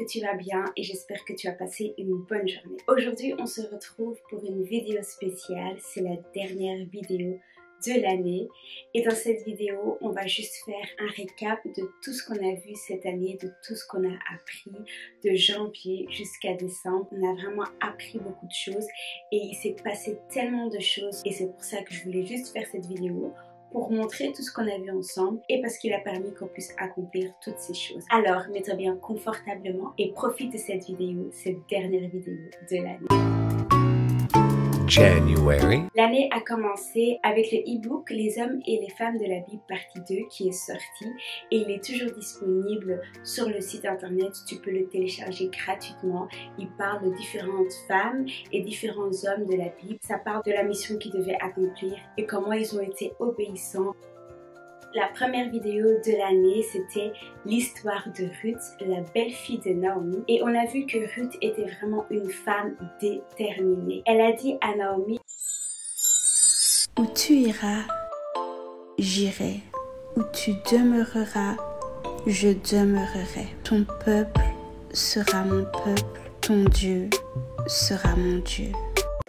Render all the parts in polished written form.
tu vas bien et j'espère que tu as passé une bonne journée. Aujourd'hui, on se retrouve pour une vidéo spéciale. C'est la dernière vidéo de l'année et dans cette vidéo, on va juste faire un récap de tout ce qu'on a vu cette année, de tout ce qu'on a appris de janvier jusqu'à décembre. On a vraiment appris beaucoup de choses et il s'est passé tellement de choses et c'est pour ça que je voulais juste faire cette vidéo, pour montrer tout ce qu'on a vu ensemble et parce qu'il a permis qu'on puisse accomplir toutes ces choses. Alors, mets-toi bien confortablement et profite de cette vidéo, cette dernière vidéo de l'année. January. L'année a commencé avec le e-book Les hommes et les femmes de la Bible partie 2 qui est sorti et il est toujours disponible sur le site internet. Tu peux le télécharger gratuitement. Il parle de différentes femmes et différents hommes de la Bible. Ça parle de la mission qu'ils devaient accomplir et comment ils ont été obéissants. La première vidéo de l'année, c'était l'histoire de Ruth, la belle-fille de Naomi. Et on a vu que Ruth était vraiment une femme déterminée. Elle a dit à Naomi: « Où tu iras, j'irai. Où tu demeureras, je demeurerai. Ton peuple sera mon peuple, ton Dieu sera mon Dieu. »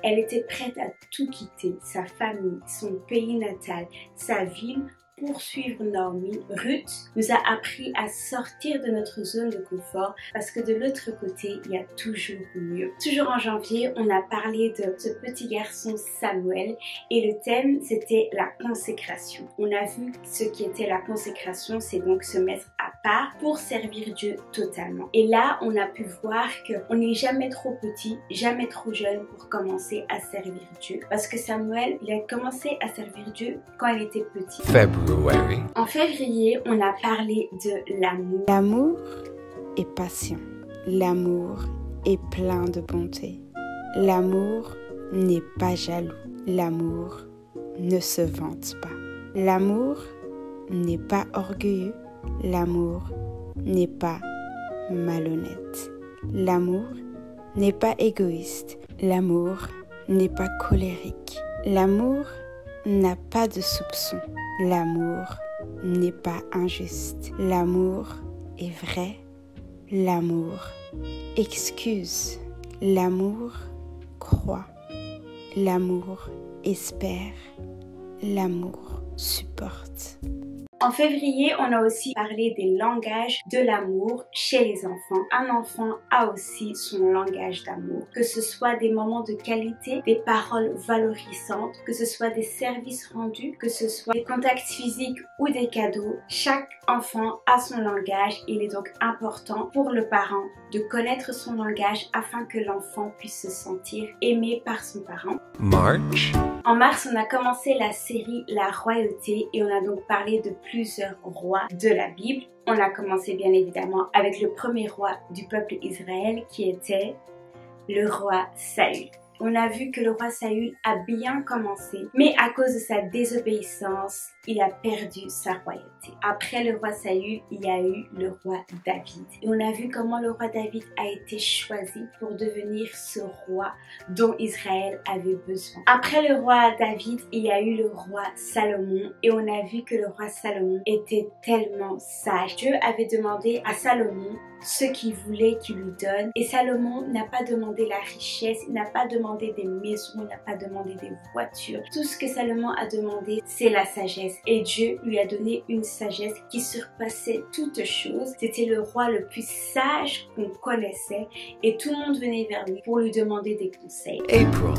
Elle était prête à tout quitter, sa famille, son pays natal, sa ville, pour suivre Naomi. Ruth nous a appris à sortir de notre zone de confort parce que de l'autre côté, il y a toujours mieux. Toujours en janvier, on a parlé de ce petit garçon Samuel et le thème c'était la consécration. On a vu ce qui était la consécration, c'est donc se mettre à part pour servir Dieu totalement. Et là, on a pu voir qu'on n'est jamais trop petit, jamais trop jeune pour commencer à servir Dieu. Parce que Samuel, il a commencé à servir Dieu quand il était petit. February. En février, on a parlé de l'amour. L'amour est patient. L'amour est plein de bonté. L'amour n'est pas jaloux. L'amour ne se vante pas. L'amour n'est pas orgueilleux. L'amour n'est pas malhonnête. L'amour n'est pas égoïste. L'amour n'est pas colérique. L'amour n'a pas de soupçon. L'amour n'est pas injuste. L'amour est vrai. L'amour excuse. L'amour croit. L'amour espère. L'amour supporte. En février, on a aussi parlé des langages de l'amour chez les enfants. Un enfant a aussi son langage d'amour. Que ce soit des moments de qualité, des paroles valorisantes, que ce soit des services rendus, que ce soit des contacts physiques ou des cadeaux, chaque enfant a son langage. Il est donc important pour le parent de connaître son langage afin que l'enfant puisse se sentir aimé par son parent. March. En mars, on a commencé la série La Royauté et on a donc parlé de plusieurs rois de la Bible. On a commencé bien évidemment avec le premier roi du peuple Israël qui était le roi Saül. On a vu que le roi Saül a bien commencé, mais à cause de sa désobéissance, il a perdu sa royauté. Après le roi Saül, il y a eu le roi David. Et on a vu comment le roi David a été choisi pour devenir ce roi dont Israël avait besoin. Après le roi David, il y a eu le roi Salomon. Et on a vu que le roi Salomon était tellement sage. Dieu avait demandé à Salomon ce qu'il voulait qu'il lui donne. Et Salomon n'a pas demandé la richesse, il n'a pas demandé des maisons, il n'a pas demandé des voitures. Tout ce que Salomon a demandé, c'est la sagesse. Et Dieu lui a donné une sagesse qui surpassait toutes choses. C'était le roi le plus sage qu'on connaissait et tout le monde venait vers lui pour lui demander des conseils. April.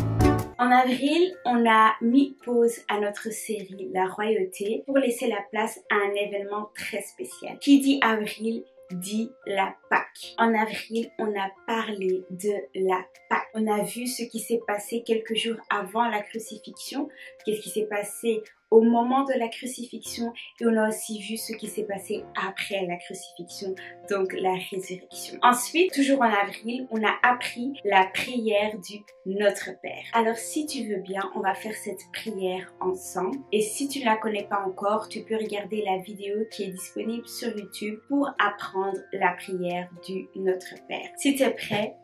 En avril, on a mis pause à notre série La Royauté pour laisser la place à un événement très spécial. Qui dit avril dit la Pâque. En avril, on a parlé de la Pâque. On a vu ce qui s'est passé quelques jours avant la crucifixion, qu'est-ce qui s'est passé au moment de la crucifixion et on a aussi vu ce qui s'est passé après la crucifixion, donc la résurrection. Ensuite, toujours en avril, on a appris la prière du Notre Père. Alors si tu veux bien, on va faire cette prière ensemble et si tu ne la connais pas encore, tu peux regarder la vidéo qui est disponible sur YouTube pour apprendre la prière du Notre Père. Si tu es prêt,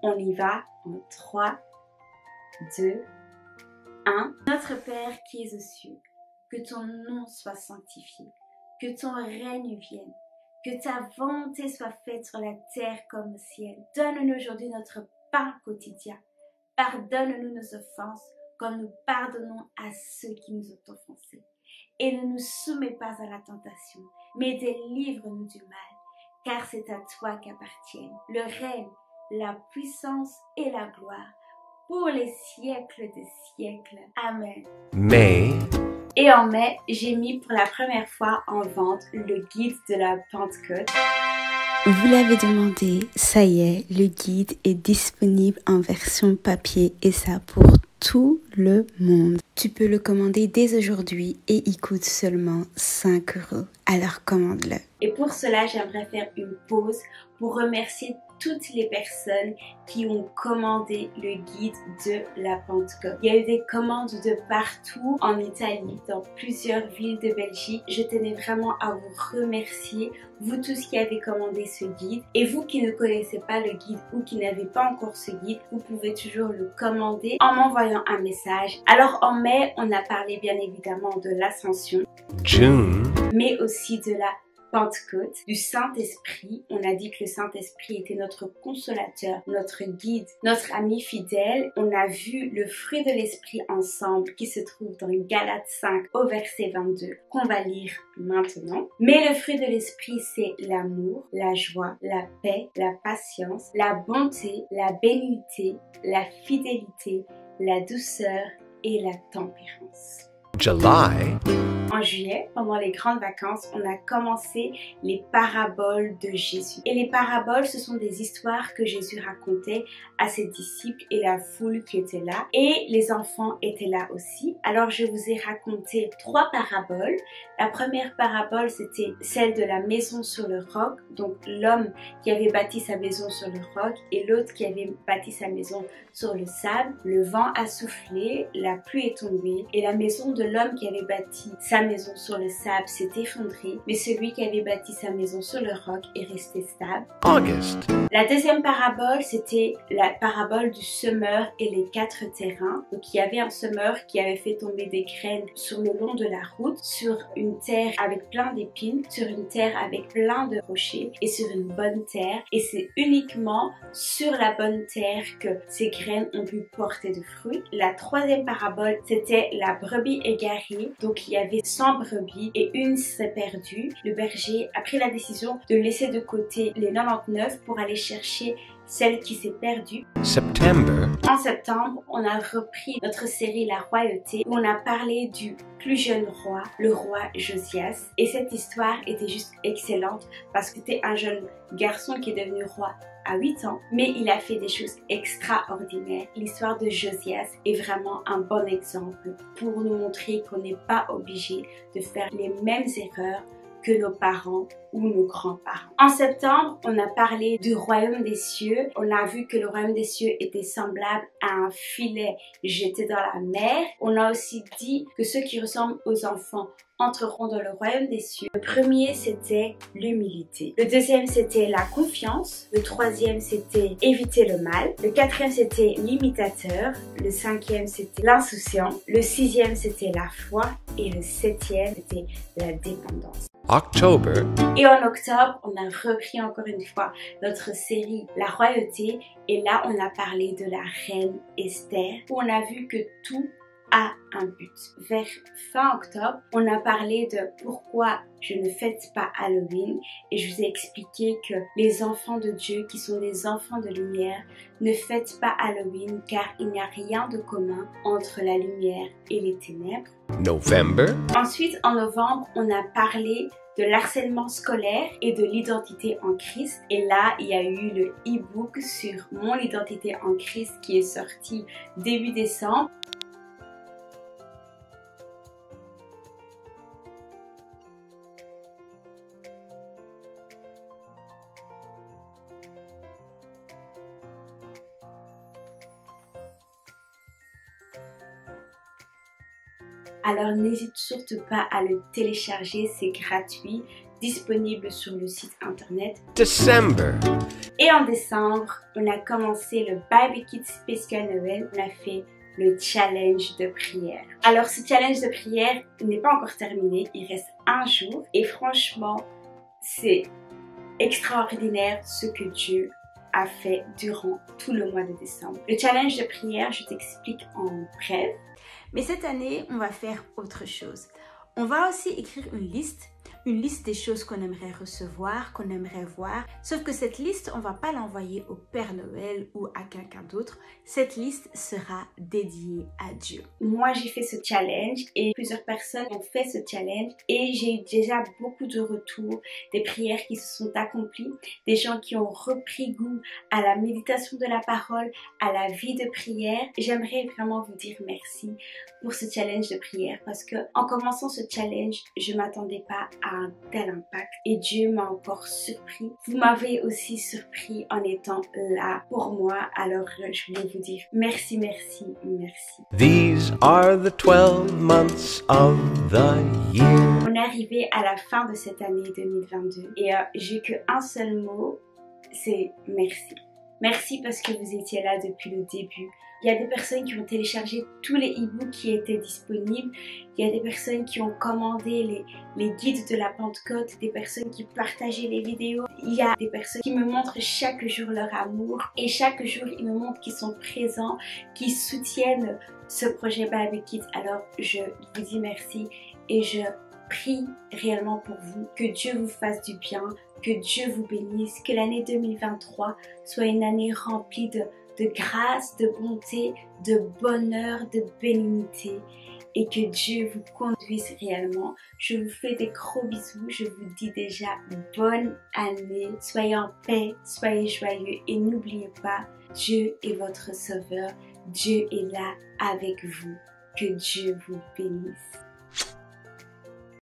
on y va en 3, 2, 1. Notre Père qui es aux cieux, que ton nom soit sanctifié, que ton règne vienne, Que ta volonté soit faite sur la terre comme au ciel. Donne-nous aujourd'hui notre pain quotidien. Pardonne-nous nos offenses, comme nous pardonnons à ceux qui nous ont offensés. Et ne nous soumets pas à la tentation, mais délivre-nous du mal, car c'est à toi qu'appartiennent le règne, la puissance et la gloire, pour les siècles des siècles. Amen. Mai. Et en mai, j'ai mis pour la première fois en vente le guide de la Pentecôte. Vous l'avez demandé, ça y est, le guide est disponible en version papier et ça pour tout le monde. Tu peux le commander dès aujourd'hui et il coûte seulement 5 €. Alors commande-le. Et pour cela, j'aimerais faire une pause pour remercier toutes les personnes qui ont commandé le guide de la Pentecôte. Il y a eu des commandes de partout en Italie, dans plusieurs villes de Belgique. Je tenais vraiment à vous remercier, vous tous qui avez commandé ce guide. Et vous qui ne connaissez pas le guide ou qui n'avez pas encore ce guide, vous pouvez toujours le commander en m'envoyant un message. Alors en mai, on a parlé bien évidemment de l'Ascension, June. mais aussi de la Pentecôte, du Saint-Esprit. On a dit que le Saint-Esprit était notre consolateur, notre guide, notre ami fidèle. On a vu le fruit de l'Esprit ensemble qui se trouve dans Galates 5 au verset 22 qu'on va lire maintenant. Mais le fruit de l'Esprit, c'est l'amour, la joie, la paix, la patience, la bonté, la bénignité, la fidélité, la douceur et la tempérance. July. En juillet, pendant les grandes vacances, on a commencé les paraboles de Jésus. Et les paraboles, ce sont des histoires que Jésus racontait à ses disciples et la foule qui était là. Et les enfants étaient là aussi. Alors je vous ai raconté 3 paraboles. La première parabole, c'était celle de la maison sur le roc. Donc l'homme qui avait bâti sa maison sur le roc et l'autre qui avait bâti sa maison sur le sable. Le vent a soufflé, la pluie est tombée et la maison de l'homme qui avait bâti sa maison sur le sable s'est effondrée, mais celui qui avait bâti sa maison sur le roc est resté stable. August. La deuxième parabole, c'était la parabole du semeur et les 4 terrains. Donc il y avait un semeur qui avait fait tomber des graines sur le long de la route, sur une terre avec plein d'épines, sur une terre avec plein de rochers et sur une bonne terre. Et c'est uniquement sur la bonne terre que ces graines ont pu porter de fruits. La troisième parabole, c'était la brebis égarée. Donc il y avait 100 brebis et une s'est perdue. Le berger a pris la décision de laisser de côté les 99 pour aller chercher celle qui s'est perdue. September. En septembre, on a repris notre série La Royauté où on a parlé du plus jeune roi, le roi Josias. Et cette histoire était juste excellente parce que c'était un jeune garçon qui est devenu roi à 8 ans, mais il a fait des choses extraordinaires. L'histoire de Josias est vraiment un bon exemple pour nous montrer qu'on n'est pas obligé de faire les mêmes erreurs que nos parents ou nos grands-parents. En septembre, on a parlé du royaume des cieux. On a vu que le royaume des cieux était semblable à un filet jeté dans la mer. On a aussi dit que ceux qui ressemblent aux enfants entreront dans le royaume des cieux. Le premier, c'était l'humilité. Le deuxième, c'était la confiance. Le troisième, c'était éviter le mal. Le quatrième, c'était l'imitateur. Le cinquième, c'était l'insouciant. Le sixième, c'était la foi. Et le septième, c'était la dépendance. October. Et en octobre, on a repris encore une fois notre série La Royauté. Et là, on a parlé de la reine Esther, où on a vu que tout a un but. Vers fin octobre, on a parlé de pourquoi je ne fête pas Halloween et je vous ai expliqué que les enfants de Dieu qui sont des enfants de lumière ne fêtent pas Halloween car il n'y a rien de commun entre la lumière et les ténèbres. November. Ensuite, en novembre, on a parlé de l'harcèlement scolaire et de l'identité en Christ. Et là, il y a eu le e-book sur mon identité en Christ qui est sorti début décembre. Alors n'hésite surtout pas à le télécharger, c'est gratuit, disponible sur le site internet. December. Et en décembre, on a commencé le Bible Kids spécial Noël. On a fait le challenge de prière. Alors ce challenge de prière n'est pas encore terminé, il reste un jour et franchement, c'est extraordinaire ce que Dieu a fait durant tout le mois de décembre. Le challenge de prière, je t'explique en bref. Mais cette année, on va faire autre chose. On va aussi écrire une liste des choses qu'on aimerait recevoir, qu'on aimerait voir. Sauf que cette liste, on ne va pas l'envoyer au Père Noël ou à quelqu'un d'autre. Cette liste sera dédiée à Dieu. Moi, j'ai fait ce challenge et plusieurs personnes ont fait ce challenge et j'ai eu déjà beaucoup de retours, des prières qui se sont accomplies, des gens qui ont repris goût à la méditation de la parole, à la vie de prière. J'aimerais vraiment vous dire merci pour ce challenge de prière parce que en commençant ce challenge, je m'attendais pas à un tel impact et Dieu m'a encore surpris. Vous m'avez aussi surpris en étant là pour moi, alors je voulais vous dire merci, merci, merci. These are the 12 months of the year. On est arrivé à la fin de cette année 2022 et j'ai qu'un seul mot, c'est merci. Merci parce que vous étiez là depuis le début. Il y a des personnes qui ont téléchargé tous les e-books qui étaient disponibles. Il y a des personnes qui ont commandé les guides de la Pentecôte, des personnes qui partageaient les vidéos. Il y a des personnes qui me montrent chaque jour leur amour et chaque jour ils me montrent qu'ils sont présents, qu'ils soutiennent ce projet Bible Kids. Alors je vous dis merci et je prie réellement pour vous, que Dieu vous fasse du bien, que Dieu vous bénisse, que l'année 2023 soit une année remplie de grâce, de bonté, de bonheur, de bénignité et que Dieu vous conduise réellement. Je vous fais des gros bisous, je vous dis déjà bonne année, soyez en paix, soyez joyeux et n'oubliez pas, Dieu est votre sauveur, Dieu est là avec vous, que Dieu vous bénisse.